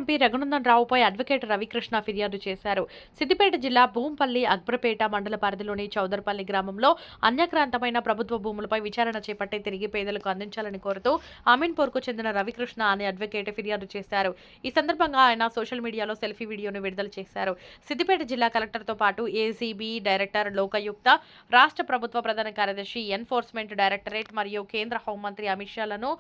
MP Raghunandan రావుపై advocate Ravikrishna ఫిర్యాదు చేశారు. సిద్దిపేట జిల్లా భూంపల్లి అగ్రపేట మండల పరిధిలోని చౌదర్పల్లి గ్రామంలో అన్యాక్రాంతమైన ప్రభుత్వ భూములపై విచారణ చేపట్టి తిరిగి పేదలకు అందించాలని కోరుతూ అమీన్పూర్కు చెందిన రవికృష్ణ అనే అడ్వకేట్ ఫిర్యాదు చేశారు. ఈ సందర్భంగా ఆయన సోషల్ మీడియాలో సెల్ఫీ వీడియోను విడుదల చేశారు. సిద్దిపేట జిల్లా కలెక్టర్తో పాటు ఏసీబీ డైరెక్టర్ లోకయుక్త, రాష్ట్ర ప్రభుత్వ ప్రధాన కార్యదర్శి, ఎన్ఫోర్స్మెంట్ డైరెక్టరేట్ మరియు కేంద్ర హోంమంత్రి అమిత్ షాలను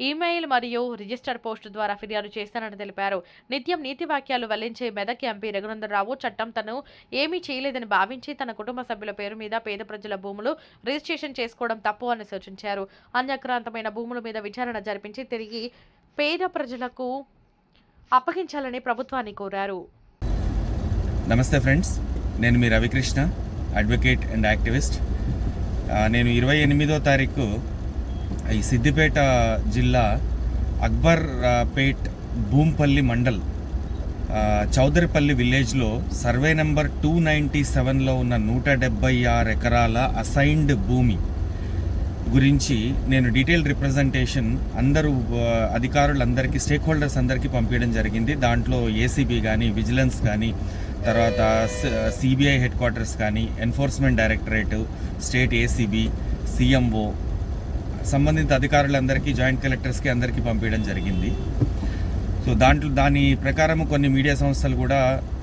ఈమెయిల్ మరియు రిజిస్టర్ పోస్టు ద్వారా ఫిర్యాదు చేస్తానని తెలిపారు. నిత్యం నీతి వాక్యాలు వెల్లించే మెదక్ ఎంపీ రఘునందన్ రావు చట్టం తను ఏమీ చేయలేదని భావించి తన కుటుంబ సభ్యుల పేరు మీద పేద ప్రజల భూములు రిజిస్ట్రేషన్ చేసుకోవడం తప్పు అని సూచించారు. అన్యాక్రాంతమైన భూముల మీద విచారణ జరిపించి తిరిగి పేద ప్రజలకు అప్పగించాలని ప్రభుత్వాన్ని కోరారు. నమస్తే ఫ్రెండ్స్, నేను మీ రవికృష్ణ, అడ్వకేట్ అండ్ యాక్టివిస్ట్. నేను 28వ తారీఖు ఈ సిద్దిపేట జిల్లా అక్బర్ పేట్ భూంపల్లి మండల్ చౌదరిపల్లి విలేజ్లో సర్వే నెంబర్ 297లో ఉన్న 176 ఎకరాల అసైన్డ్ భూమి గురించి నేను డీటెయిల్ రిప్రజెంటేషన్ అందరూ అధికారులందరికీ, స్టేక్ హోల్డర్స్ అందరికీ పంపించడం జరిగింది. దాంట్లో ఏసీబీ కానీ, విజిలెన్స్ కానీ, తర్వాత సిబిఐ హెడ్ క్వార్టర్స్ కానీ, enforcement directorate, state ACB, CMO, సంబంధిత అధికారులందరికీ, జాయింట్ కలెక్టర్స్కి అందరికీ పంపించడం జరిగింది. సో దాని ప్రకారం కొన్ని మీడియా సంస్థలు కూడా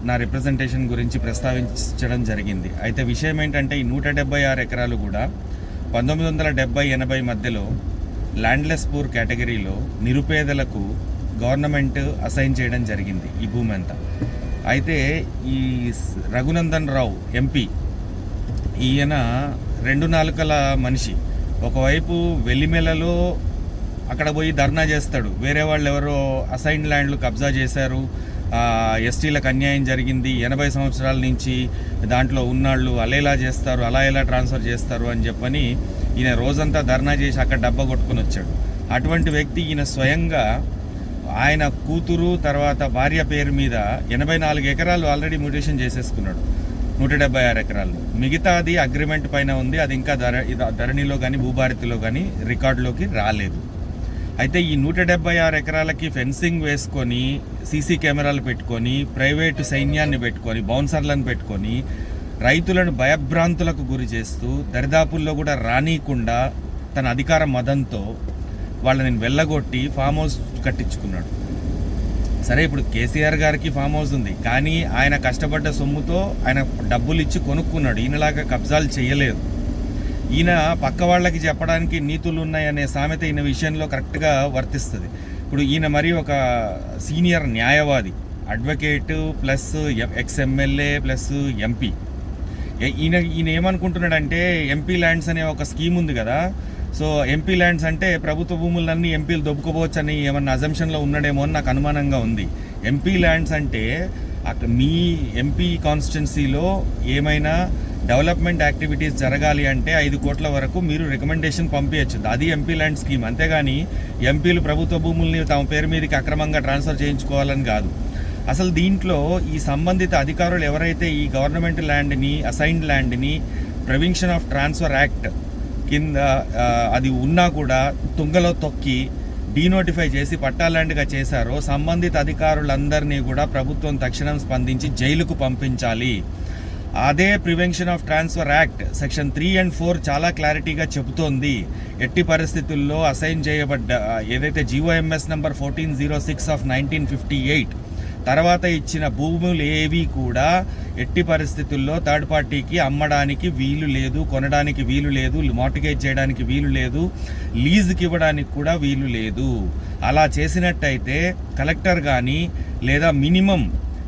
నా రిప్రజెంటేషన్ గురించి ప్రస్తావించడం జరిగింది. అయితే విషయం ఏంటంటే ఈ 176 ఎకరాలు కూడా 1970-80 మధ్యలో ల్యాండ్లెస్ పూర్ కేటగిరీలో నిరుపేదలకు గవర్నమెంట్ అసైన్ చేయడం జరిగింది ఈ భూమి అంతా. అయితే ఈ రఘునందన్ రావు ఎంపీ, ఈయన 2 నాలుకల మనిషి. ఒకవైపు వెల్లిమెలలో అక్కడ పోయి ధర్నా చేస్తాడు, వేరే వాళ్ళు ఎవరో అసైన్ ల్యాండ్లు కబ్జా చేశారు, ఎస్టీలకు అన్యాయం జరిగింది, 80 సంవత్సరాల నుంచి దాంట్లో ఉన్నాళ్ళు అలా చేస్తారు, అలా ఎలా ట్రాన్స్ఫర్ చేస్తారు అని చెప్పని ఈయన రోజంతా ధర్నా చేసి అక్కడ డబ్బా కొట్టుకుని వచ్చాడు. అటువంటి వ్యక్తి ఈయన స్వయంగా ఆయన కూతురు తర్వాత భార్య పేరు మీద 84 ఎకరాలు ఆల్రెడీ మ్యూటేషన్ చేసేసుకున్నాడు. 176 ఎకరాలు, మిగతాది అగ్రిమెంట్ పైన ఉంది. అది ఇంకా ధరణిలో కానీ భూభారతిలో కానీ రికార్డులోకి రాలేదు. అయితే ఈ 176 ఎకరాలకి ఫెన్సింగ్ వేసుకొని, సీసీ కెమెరాలు పెట్టుకొని, ప్రైవేటు సైన్యాన్ని పెట్టుకొని, బౌన్సర్లను పెట్టుకొని రైతులను భయభ్రాంతులకు గురి చేస్తూ దరిదాపుల్లో కూడా రానీయకుండా తన అధికార మదంతో వాళ్ళని వెళ్ళగొట్టి ఫామ్ హౌస్ కట్టించుకున్నాడు. సరే, ఇప్పుడు కేసీఆర్ గారికి ఫామ్ హౌస్ ఉంది, కానీ ఆయన కష్టపడ్డ సొమ్ముతో ఆయన డబ్బులు ఇచ్చి కొనుక్కున్నాడు. ఈయనలాగా కబ్జాలు చేయలేదు. ఈయన పక్క వాళ్ళకి చెప్పడానికి నీతులు ఉన్నాయనే సామెత ఈయన విషయంలో కరెక్ట్గా వర్తిస్తుంది. ఇప్పుడు ఈయన మరి ఒక సీనియర్ న్యాయవాది, advocate plus ex-MLA plus MP. ఈయన ఏమనుకుంటున్నాడంటే ఎంపీ ల్యాండ్స్ అనే ఒక స్కీమ్ ఉంది కదా, సో ఎంపీ ల్యాండ్స్ అంటే ప్రభుత్వ భూములన్నీ ఎంపీలు దొబ్బుకోవచ్చు అని ఏమన్నా అజంప్షన్లో ఉన్నాడేమో అని నాకు అనుమానంగా ఉంది. ఎంపీ ల్యాండ్స్ అంటే మీ ఎంపీ కాన్స్టిట్యున్సీలో ఏమైనా డెవలప్మెంట్ యాక్టివిటీస్ జరగాలి అంటే 5 కోట్ల వరకు మీరు రికమెండేషన్ పంపించచ్చు. అది ఎంపీ ల్యాండ్ స్కీమ్. అంతేగాని ఎంపీలు ప్రభుత్వ భూముల్ని తమ పేరు మీదకి అక్రమంగా ట్రాన్స్ఫర్ చేయించుకోవాలని కాదు. అసలు దీంట్లో ఈ సంబంధిత అధికారులు ఎవరైతే ఈ గవర్నమెంట్ ల్యాండ్ని, అసైన్డ్ ల్యాండ్ని ప్రివెన్షన్ ఆఫ్ ట్రాన్స్ఫర్ యాక్ట్ కింద అది ఉన్నా కూడా తుంగలో తొక్కి డీనోటిఫై చేసి పట్టా ల్యాండ్గా చేశారో సంబంధిత అధికారులందరినీ కూడా ప్రభుత్వం తక్షణం స్పందించి జైలుకు పంపించాలి. అదే prevention of transfer act section 3 and 4 చాలా క్లారిటీగా చెబుతోంది. ఎట్టి పరిస్థితుల్లో అసైన్ చేయబడ్డ ఏదైతే GOMS నెంబర్ 1406 ఆఫ్ 1958 తర్వాత ఇచ్చిన భూములు ఏవి కూడా ఎట్టి పరిస్థితుల్లో థర్డ్ పార్టీకి అమ్మడానికి వీలు లేదు, కొనడానికి వీలు లేదు, మార్టిగేజ్ చేయడానికి వీలు లేదు, లీజుకి ఇవ్వడానికి కూడా వీలు లేదు. అలా చేసినట్టయితే కలెక్టర్ కానీ లేదా minimum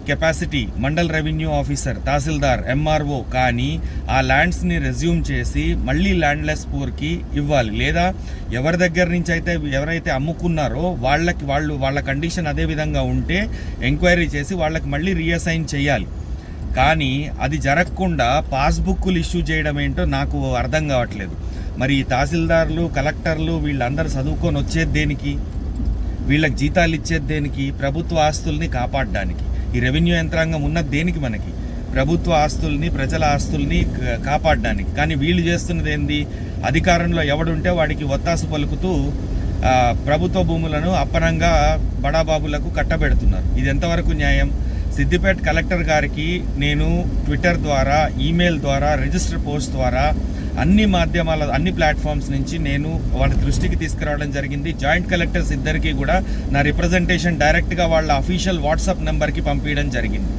capacity mandal revenue officer, tahsildar, MRO కానీ ఆ ల్యాండ్స్ని రెజ్యూమ్ చేసి మళ్ళీ ల్యాండ్లెస్ పూర్కి ఇవ్వాలి. లేదా ఎవరి దగ్గర నుంచి అయితే ఎవరైతే అమ్ముకున్నారో వాళ్ళ కండిషన్ అదే విధంగా ఉంటే ఎంక్వైరీ చేసి వాళ్ళకి మళ్ళీ రీఅసైన్ చేయాలి. కానీ అది జరగకుండా పాస్బుక్లు ఇష్యూ చేయడం ఏంటో నాకు అర్థం కావట్లేదు. మరి ఈ తహసీల్దార్లు, కలెక్టర్లు వీళ్ళందరూ చదువుకొని వచ్చేది దేనికి? వీళ్ళకి జీతాలు ఇచ్చేది దేనికి? ప్రభుత్వ ఆస్తుల్ని కాపాడడానికి. ఈ రెవెన్యూ యంత్రాంగం ఉన్నది దేనికి? మనకి ప్రభుత్వ ఆస్తుల్ని, ప్రజల ఆస్తుల్ని కాపాడడానికి. కానీ వీళ్ళు చేస్తున్నది ఏంది? అధికారంలో ఎవడుంటే వాడికి ఒత్తాసు పలుకుతూ ప్రభుత్వ భూములను అప్పనంగా బడాబాబులకు కట్టబెడుతున్నారు. ఇది ఎంతవరకు న్యాయం? సిద్దిపేట కలెక్టర్ గారికి నేను ట్విట్టర్ ద్వారా, ఈమెయిల్ ద్వారా, రిజిస్టర్ పోస్ట్ ద్వారా అన్ని మాధ్యమాల, అన్ని ప్లాట్ఫామ్స్ నుంచి నేను వాళ్ళ దృష్టికి తీసుకురావడం జరిగింది. జాయింట్ కలెక్టర్స్ ఇద్దరికి కూడా నా రిప్రజెంటేషన్ డైరెక్ట్గా వాళ్ళ అఫీషియల్ వాట్సాప్ నెంబర్కి పంపించడం జరిగింది.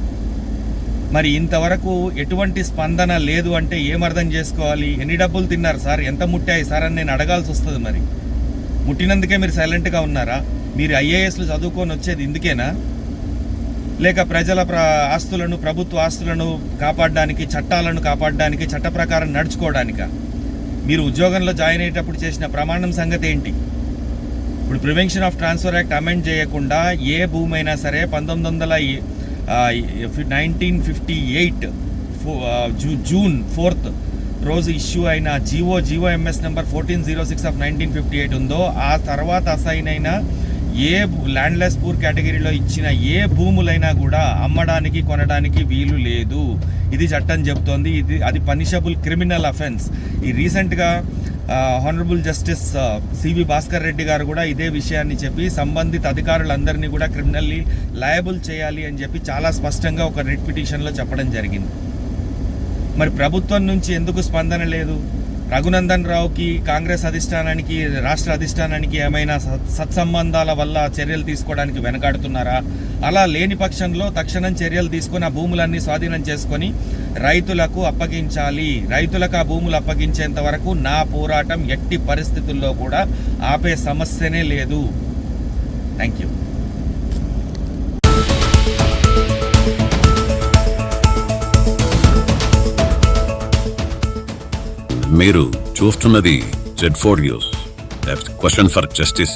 మరి ఇంతవరకు ఎటువంటి స్పందన లేదు అంటే ఏమర్థం చేసుకోవాలి? ఎన్ని డబ్బులు తిన్నారు సార్, ఎంత ముట్టాయి సార్ అని నేను అడగాల్సి వస్తుంది. మరి ముట్టినందుకే మీరు సైలెంట్గా ఉన్నారా? మీరు ఐఏఎస్లు చదువుకొని వచ్చేది ఇందుకేనా? లేక ప్రజల ఆస్తులను, ప్రభుత్వ ఆస్తులను కాపాడడానికి, చట్టాలను కాపాడడానికి, చట్ట ప్రకారం నడుచుకోవడానికా? మీరు ఉద్యోగంలో జాయిన్ అయ్యేటప్పుడు చేసిన ప్రమాణం సంగతి ఏంటి? ఇప్పుడు prevention of transfer act amend చేయకుండా ఏ భూమి అయినా సరే 1958 జూన్ 4 రోజు ఇష్యూ అయిన జిఓఎంఎస్ నెంబర్ 1406 ఆఫ్ 1958 ఉందో, ఆ తర్వాత అసైన్ అయిన ఏ ల్యాండ్లెస్ పూర్ కేటగిరీలో ఇచ్చిన ఏ భూములైనా కూడా అమ్మడానికి, కొనడానికి వీలు లేదు. ఇది చట్టం చెప్తోంది. అది పనిషబుల్ క్రిమినల్ అఫెన్స్. ఈ రీసెంట్గా honourable justice C V Bhaskar Reddy గారు కూడా ఇదే విషయాన్ని చెప్పి సంబంధిత అధికారులందరినీ కూడా క్రిమినల్లీ లయబుల్ చేయాలి అని చెప్పి చాలా స్పష్టంగా ఒక రిట్ పిటిషన్లో చెప్పడం జరిగింది. మరి ప్రభుత్వం నుంచి ఎందుకు స్పందన లేదు? రఘునందన్ రావుకి, కాంగ్రెస్ అధిష్టానానికి, రాష్ట్ర అధిష్టానానికి ఏమైనా సత్సంబంధాల వల్ల చర్యలు తీసుకోవడానికి వెనకాడుతున్నారా? అలా లేని పక్షంలో తక్షణం చర్యలు తీసుకొని ఆ భూములన్నీ స్వాధీనం చేసుకొని రైతులకు అప్పగించాలి. రైతులకు ఆ భూములు అప్పగించేంత వరకు నా పోరాటం ఎట్టి పరిస్థితుల్లో కూడా ఆపే సమస్యనే లేదు. Thank you. మీరు చూస్తున్నది Z4 news. Question for justice.